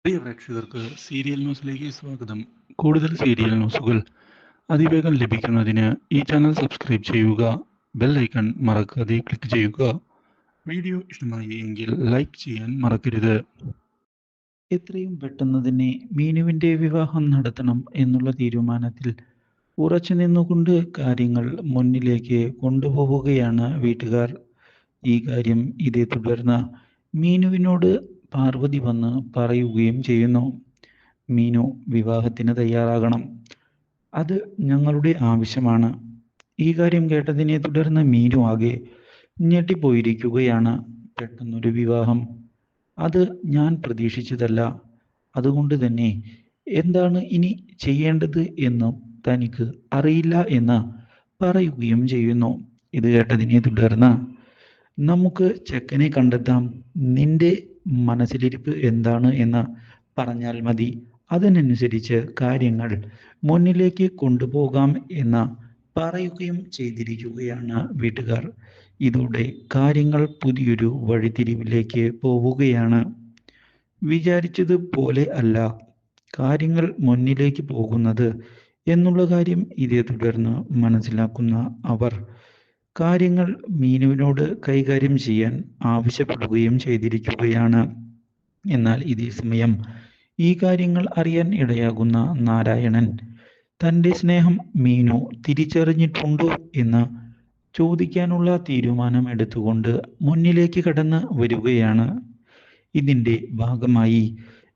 പ്രിയ പ്രേക്ഷകർക്ക് സീരിയൽ ന്യൂസിലേക്ക് സ്വാഗതം. കൂടുതൽ സീരിയൽ ന്യൂസുകൾ അതിവേഗം ലഭിക്കുന്നതിന് ഈ ചാനൽ സബ്സ്ക്രൈബ് ചെയ്യുക. ബെൽ ഐക്കൺ മറക്കാതെ ക്ലിക്ക് ചെയ്യുക. വീഡിയോ ഇഷ്ടമായി എങ്കിൽ ലൈക്ക് ചെയ്യാൻ മറക്കരുത്. എത്രയും പെട്ടെന്ന് തന്നെ മീനുവിൻ്റെ വിവാഹം നടത്തണം എന്നുള്ള തീരുമാനത്തിൽ ഉറച്ചു നിന്നുകൊണ്ട് കാര്യങ്ങൾ മുന്നിലേക്ക് കൊണ്ടുപോവുകയാണ് വീട്ടുകാർ. ഈ കാര്യം ഇതേ തുടർന്ന് മീനുവിനോട് പാർവതി വന്ന് പറയുകയും ചെയ്യുന്നു. മീനു വിവാഹത്തിന് തയ്യാറാകണം, അത് ഞങ്ങളുടെ ആവശ്യമാണ്. ഈ കാര്യം കേട്ടതിനെ തുടർന്ന് മീനു ആകെ ഞെട്ടിപ്പോയിരിക്കുകയാണ്. പെട്ടെന്നൊരു വിവാഹം, അത് ഞാൻ പ്രതീക്ഷിച്ചതല്ല. അതുകൊണ്ട് തന്നെ എന്താണ് ഇനി ചെയ്യേണ്ടത് എന്നും തനിക്ക് അറിയില്ല എന്ന് പറയുകയും ചെയ്യുന്നു. ഇത് കേട്ടതിനെ തുടർന്ന് നമുക്ക് ചെക്കനെ കണ്ടെത്താം, നിന്റെ മനസ്സിലിരിപ്പ് എന്താണ് എന്ന് പറഞ്ഞാൽ മതി, അതിനനുസരിച്ച് കാര്യങ്ങൾ മുന്നിലേക്ക് കൊണ്ടുപോകാം എന്ന് പറയുകയും ചെയ്തിരിക്കുകയാണ് വീട്ടുകാർ. ഇതോടെ കാര്യങ്ങൾ പുതിയൊരു വഴിത്തിരിവിലേക്ക് പോവുകയാണ്. വിചാരിച്ചതുപോലെ അല്ല കാര്യങ്ങൾ മുന്നിലേക്ക് പോകുന്നത് എന്നുള്ള കാര്യം ഇതേ തുടർന്ന് മനസ്സിലാക്കുന്ന അവർ കാര്യങ്ങൾ മീനുവിനോട് കൈകാര്യം ചെയ്യാൻ ആവശ്യപ്പെടുകയും ചെയ്തിരിക്കുകയാണ്. എന്നാൽ ഇതേ സമയം ഈ കാര്യങ്ങൾ അറിയാൻ ഇടയാകുന്ന നാരായണൻ തൻ്റെ സ്നേഹം മീനു തിരിച്ചറിഞ്ഞിട്ടുണ്ടോ എന്ന് ചോദിക്കാനുള്ള തീരുമാനം എടുത്തുകൊണ്ട് മുന്നിലേക്ക് കടന്ന് വരികയാണ്. ഇതിൻ്റെ ഭാഗമായി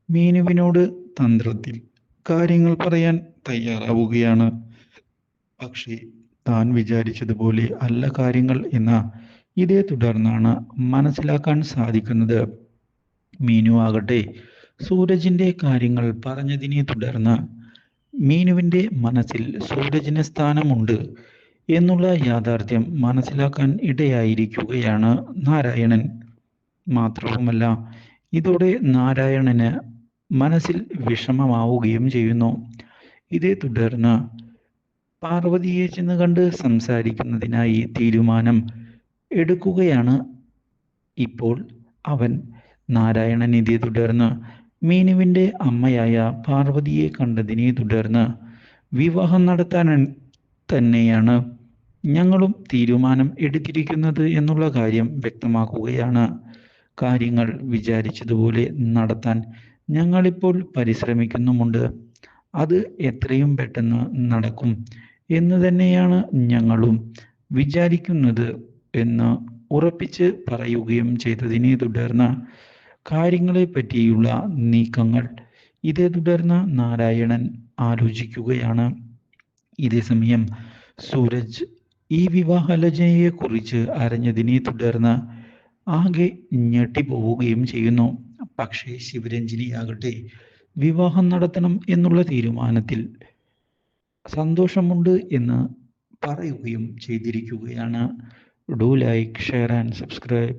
മീനുവിനോട് തന്ത്രത്തിൽ കാര്യങ്ങൾ പറയാൻ തയ്യാറാവുകയാണ്. പക്ഷേ താൻ വിചാരിച്ചതുപോലെ അല്ല കാര്യങ്ങൾ എന്ന് ഇതേ തുടർന്നാണ് മനസ്സിലാക്കാൻ സാധിക്കുന്നത്. മീനു ആകട്ടെ സൂരജിൻ്റെ കാര്യങ്ങൾ പറഞ്ഞതിനെ തുടർന്ന് മീനുവിൻ്റെ മനസ്സിൽ സൂരജിന് സ്ഥാനമുണ്ട് എന്നുള്ള യാഥാർത്ഥ്യം മനസ്സിലാക്കാൻ ഇടയായിരിക്കുകയാണ് നാരായണൻ. മാത്രവുമല്ല, ഇതോടെ നാരായണന് മനസ്സിൽ വിഷമമാവുകയും ചെയ്യുന്നു. ഇതേ തുടർന്ന് പാർവതിയെ ചെന്ന് കണ്ട് സംസാരിക്കുന്നതിനായി തീരുമാനം എടുക്കുകയാണ് ഇപ്പോൾ അവൻ. നാരായണൻ ഇതേ തുടർന്ന് മീനുവിൻ്റെ അമ്മയായ പാർവതിയെ കണ്ടതിനെ തുടർന്ന് വിവാഹം നടത്താൻ തന്നെയാണ് ഞങ്ങളും തീരുമാനം എടുത്തിരിക്കുന്നത് എന്നുള്ള കാര്യം വ്യക്തമാക്കുകയാണ്. കാര്യങ്ങൾ വിചാരിച്ചതുപോലെ നടത്താൻ ഞങ്ങളിപ്പോൾ പരിശ്രമിക്കുന്നുമുണ്ട്, അത് എത്രയും പെട്ടെന്ന് നടക്കും എന്ന് തന്നെയാണ് ഞങ്ങളും വിചാരിക്കുന്നത് എന്ന് ഉറപ്പിച്ച് പറയുകയും ചെയ്തതിനെ തുടർന്ന് കാര്യങ്ങളെ പറ്റിയുള്ള നീക്കങ്ങൾ ഇതേ തുടർന്ന് നാരായണൻ ആലോചിക്കുകയാണ്. ഇതേ സമയം സൂരജ് ഈ വിവാഹാലോചനയെക്കുറിച്ച് അറിഞ്ഞതിനെ തുടർന്ന് ആകെ ഞെട്ടിപ്പോവുകയും ചെയ്യുന്നു. പക്ഷേ ശിവരഞ്ജിനിയാകട്ടെ വിവാഹം നടത്തണം എന്നുള്ള തീരുമാനത്തിൽ സന്തോഷമുണ്ട് എന്ന് പറയുകയും ചെയ്തിരിക്കുകയാണ്. Do like, share and subscribe.